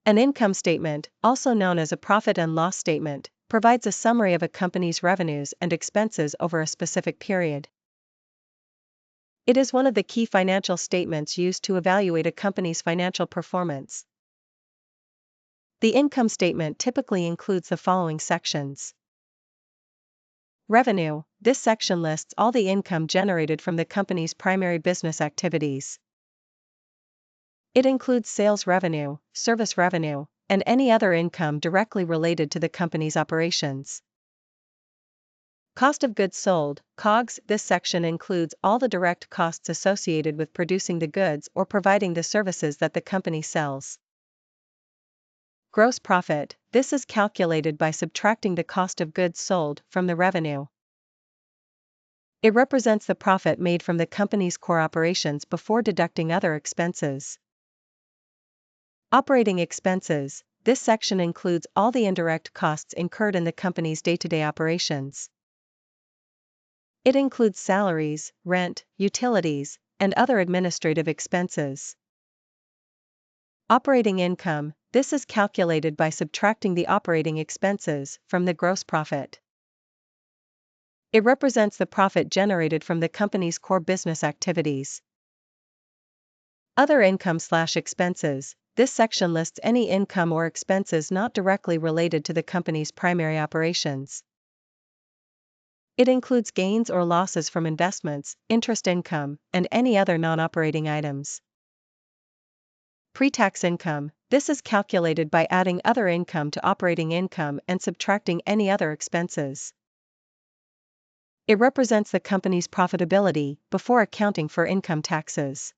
An income statement, also known as a profit and loss statement, provides a summary of a company's revenues and expenses over a specific period. It is one of the key financial statements used to evaluate a company's financial performance. The income statement typically includes the following sections. Revenue. This section lists all the income generated from the company's primary business activities. It includes sales revenue, service revenue, and any other income directly related to the company's operations. Cost of goods sold, COGS. This section includes all the direct costs associated with producing the goods or providing the services that the company sells. Gross profit. This is calculated by subtracting the cost of goods sold from the revenue. It represents the profit made from the company's core operations before deducting other expenses. Operating expenses. This section includes all the indirect costs incurred in the company's day-to-day operations. It includes salaries, rent, utilities, and other administrative expenses. Operating income. This is calculated by subtracting the operating expenses from the gross profit. It represents the profit generated from the company's core business activities. Other income/expenses. This section lists any income or expenses not directly related to the company's primary operations. It includes gains or losses from investments, interest income, and any other non-operating items. Pre-tax income. This is calculated by adding other income to operating income and subtracting any other expenses. It represents the company's profitability before accounting for income taxes.